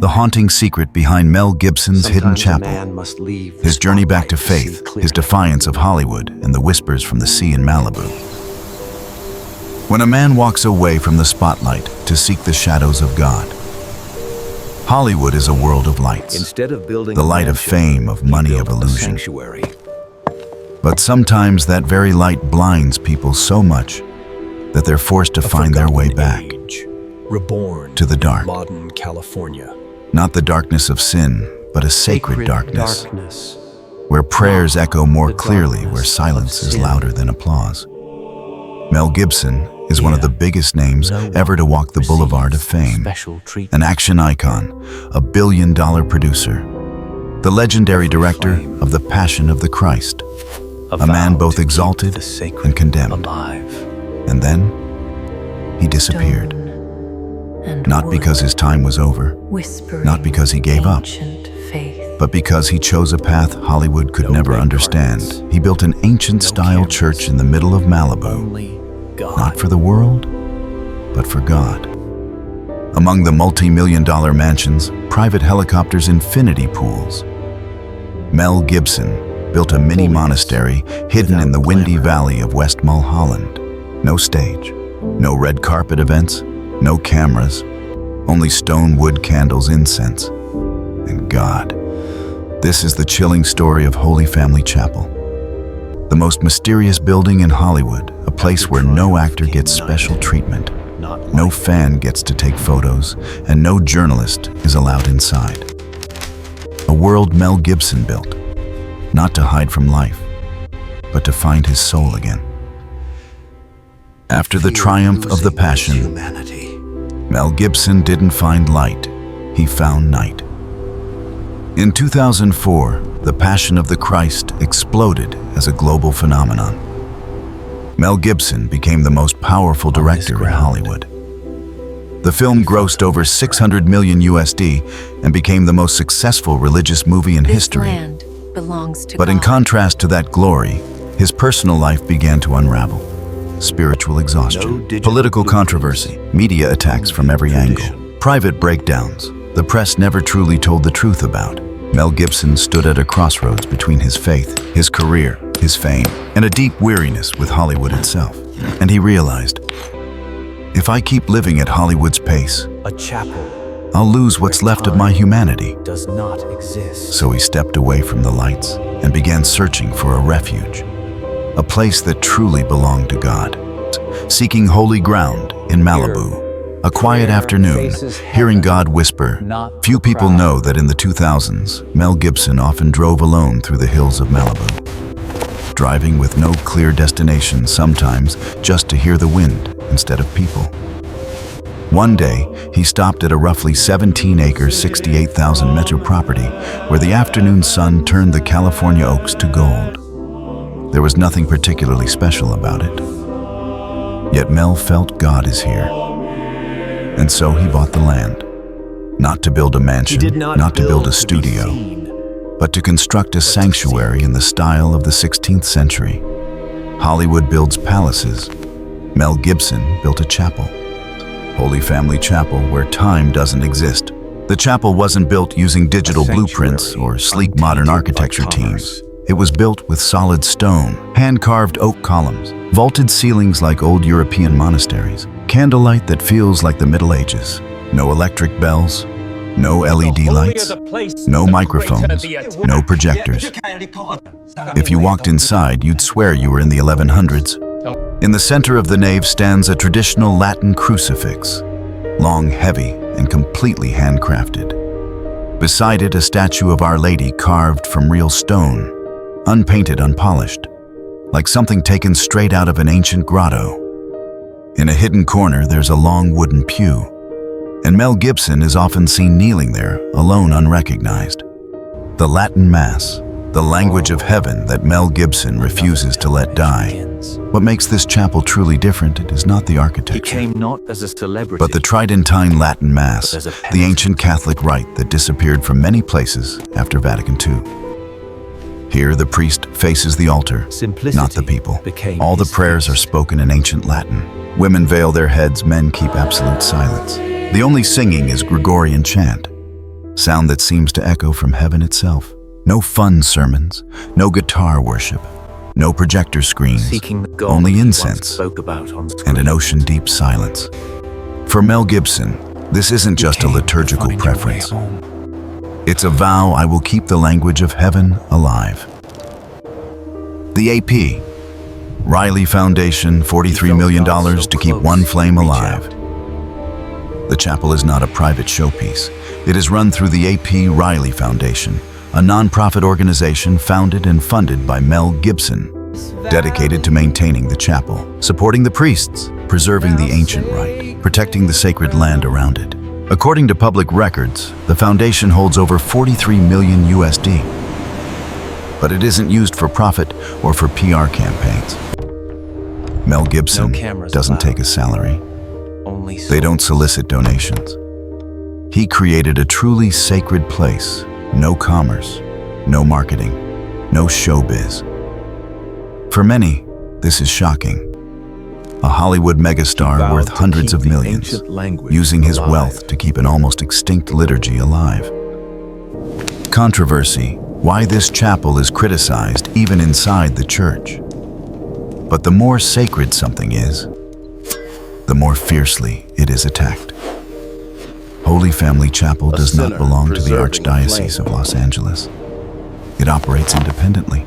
the haunting secret behind Mel Gibson's hidden chapel, his journey back to faith, his defiance of Hollywood, and the whispers from the sea in Malibu. When a man walks away from the spotlight to seek the shadows of God, Hollywood is a world of lights, Instead of building the light of fame, of money, of illusion. But sometimes that very light blinds people so much that they're forced to find their way back reborn to the dark. modern California. Not the darkness of sin, but a sacred darkness, where prayers echo more clearly, where silence is louder than applause. Mel Gibson is one of the biggest names ever to walk the boulevard of fame. An action icon, a billion-dollar producer, the legendary director of The Passion of the Christ, a man both exalted and condemned. And then he disappeared. Not because his time was over, not because he gave up, but because he chose a path Hollywood could never understand. He built an ancient-style church in the middle of Malibu, not for the world, but for God. Among the multi-million-dollar mansions, private helicopters, infinity pools, Mel Gibson built a mini monastery hidden in the windy valley of West Mulholland. No stage, no red carpet events, no cameras, only stone, wood, candles, incense, and God. This is the chilling story of Holy Family Chapel, the most mysterious building in Hollywood, a place where no actor gets special treatment, no fan gets to take photos, and no journalist is allowed inside. A world Mel Gibson built, not to hide from life, but to find his soul again. After the triumph of the Passion, Mel Gibson didn't find light, he found night. In 2004, The Passion of the Christ exploded as a global phenomenon. Mel Gibson became the most powerful director in Hollywood. The film grossed over $600 million USD and became the most successful religious movie in history. But in contrast to that glory, his personal life began to unravel. Spiritual exhaustion, political controversy, media attacks from every angle, private breakdowns the press never truly told the truth about. Mel Gibson stood at a crossroads between his faith, his career, his fame, and a deep weariness with Hollywood itself. And he realized, if I keep living at Hollywood's pace, I'll lose what's left of my humanity. So he stepped away from the lights and began searching for a refuge, a place that truly belonged to God. Seeking holy ground in Malibu, a quiet afternoon, hearing God whisper. Few people know that in the 2000s, Mel Gibson often drove alone through the hills of Malibu, driving with no clear destination, sometimes just to hear the wind instead of people. One day, he stopped at a roughly 17-acre, 68,000 metro property where the afternoon sun turned the California oaks to gold. There was nothing particularly special about it. Yet Mel felt God is here. And so he bought the land. Not to build a mansion, not to build a studio, but to construct a sanctuary in the style of the 16th century. Hollywood builds palaces. Mel Gibson built a chapel. Holy Family Chapel, where time doesn't exist. The chapel wasn't built using digital blueprints or sleek modern architecture teams. It was built with solid stone, hand-carved oak columns, vaulted ceilings like old European monasteries, candlelight that feels like the Middle Ages, no electric bells, no LED lights, no microphones, no projectors. If you walked inside, you'd swear you were in the 1100s. In the center of the nave stands a traditional Latin crucifix, long, heavy, and completely handcrafted. Beside it, a statue of Our Lady carved from real stone, unpainted, unpolished, like something taken straight out of an ancient grotto. In a hidden corner, there's a long wooden pew, and Mel Gibson is often seen kneeling there, alone, unrecognized. The Latin Mass, the language of heaven that Mel Gibson refuses to let die. What makes this chapel truly different is not the architecture, but the Tridentine Latin Mass, the ancient Catholic rite that disappeared from many places after Vatican II. Here, the priest faces the altar, not the people. All the prayers are spoken in ancient Latin. Women veil their heads, men keep absolute silence. The only singing is Gregorian chant. sound that seems to echo from heaven itself. No fun sermons, no guitar worship, no projector screens, Seeking the God only he once incense spoke about on and an screen. ocean-deep silence. For Mel Gibson, this isn't just a Came to liturgical find your way preference. home. It's a vow I will keep the language of heaven alive. The AP, Riley Foundation, $43 million to keep one flame alive. The chapel is not a private showpiece. It is run through the AP Riley Foundation, a non-profit organization founded and funded by Mel Gibson, dedicated to maintaining the chapel, supporting the priests, preserving the ancient rite, protecting the sacred land around it. According to public records, the foundation holds over 43 million USD. But it isn't used for profit or for PR campaigns. Mel Gibson No cameras doesn't take a allowed. salary. Only They don't solicit donations. He created a truly sacred place. No commerce, no marketing, no showbiz. For many, this is shocking. A Hollywood megastar vowed worth to hundreds keep of the millions, ancient language using his alive. wealth to keep an almost extinct liturgy alive. Controversy: why this chapel is criticized even inside the church. But the more sacred something is, the more fiercely it is attacked. Holy Family Chapel A does not sinner belong to the preserving the Archdiocese flame. of Los Angeles. It operates independently.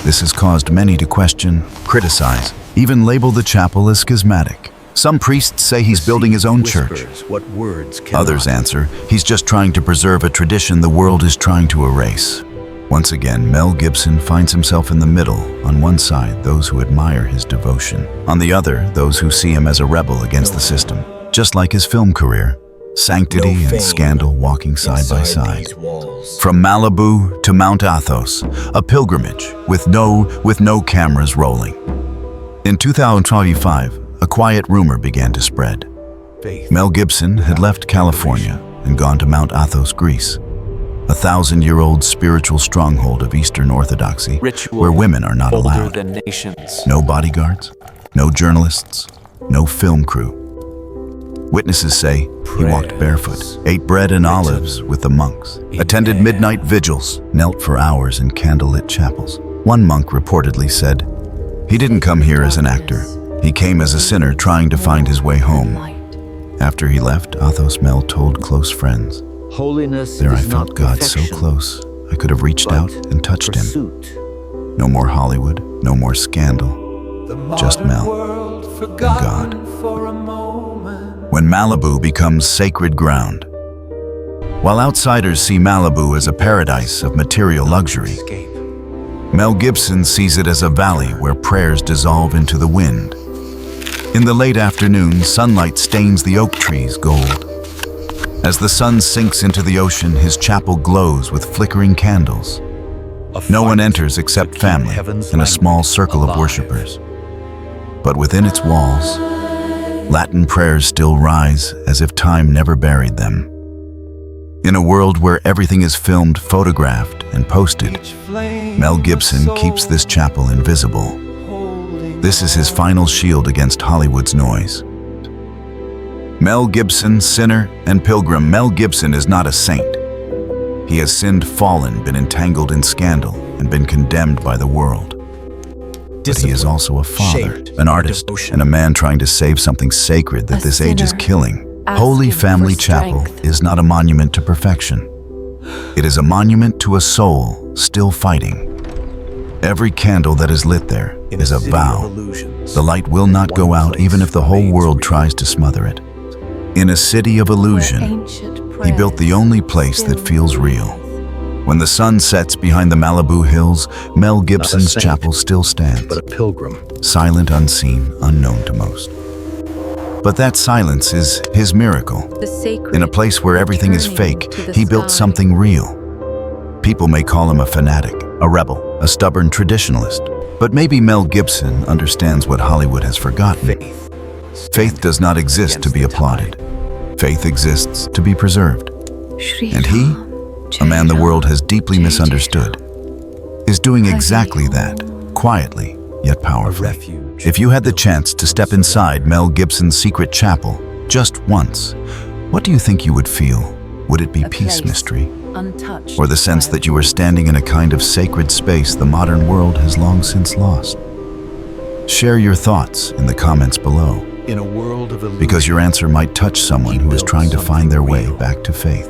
This has caused many to question, criticize, even label the chapel as schismatic. Some priests say he's building his own church. Whispers what words cannot. Others answer, he's just trying to preserve a tradition the world is trying to erase. Once again, Mel Gibson finds himself in the middle. On one side, those who admire his devotion. On the other, those who see him as a rebel against the system. Just like his film career, sanctity No fame and scandal walking side by inside side. these walls. From Malibu to Mount Athos, a pilgrimage with no cameras rolling. In 2025, a quiet rumor began to spread. Faith. Mel Gibson had left California and gone to Mount Athos, Greece, a 1,000-year-old spiritual stronghold of Eastern Orthodoxy Ritual where women are not older allowed. than nations. No bodyguards, no journalists, no film crew. Witnesses say he walked barefoot, ate bread and olives with the monks, attended midnight vigils, knelt for hours in candlelit chapels. One monk reportedly said, "He didn't come here as an actor. He came as a sinner trying to find his way home." After he left Athos, Mel told close friends, Holiness "There I is felt not God so perfection, close, I could have reached but out and touched him. pursuit. No more Hollywood, no more scandal, just Mel and God." When Malibu becomes sacred ground. While outsiders see Malibu as a paradise of material luxury, Escape. Mel Gibson sees it as a valley where prayers dissolve into the wind. In the late afternoon, sunlight stains the oak trees gold. As the sun sinks into the ocean, his chapel glows with flickering candles. No one enters except family and a small circle of worshipers. But within its walls, Latin prayers still rise as if time never buried them. In a world where everything is filmed, photographed, and posted, Mel Gibson keeps this chapel invisible. This is his final shield against Hollywood's noise. Mel Gibson, sinner and pilgrim. Mel Gibson is not a saint. He has sinned, fallen, been entangled in scandal, and been condemned by the world. But he is also a father, shaped an artist, devotion. and a man trying to save something sacred that A this age is sinner killing. asking Holy for Family Chapel strength. is not a monument to perfection. It is a monument to a soul still fighting. Every candle that is lit there In is a city of vow. illusions, The light will not go one out even place if the whole remains world real. tries to smother it. In a city of illusion, he built the only place that feels real. When the sun sets behind the Malibu hills, Mel Gibson's saint, chapel still stands, but a pilgrim. silent, unseen, unknown to most. But that silence is his miracle. In a place where everything is fake, he built something real. People may call him a fanatic, a rebel, a stubborn traditionalist. But maybe Mel Gibson understands what Hollywood has forgotten. Faith. Faith does not exist to be applauded. Faith exists to be preserved. And he, a man the world has deeply misunderstood, is doing exactly that, quietly yet powerfully. Refuge. If you had the chance to step inside Mel Gibson's secret chapel just once, what do you think you would feel? Would it be A peace place mystery? untouched Or the sense by that you are standing in a kind of sacred space the modern world has long since lost? Share your thoughts in the comments below, In a world of illusion, because your answer might touch someone who is trying to find their way back to faith.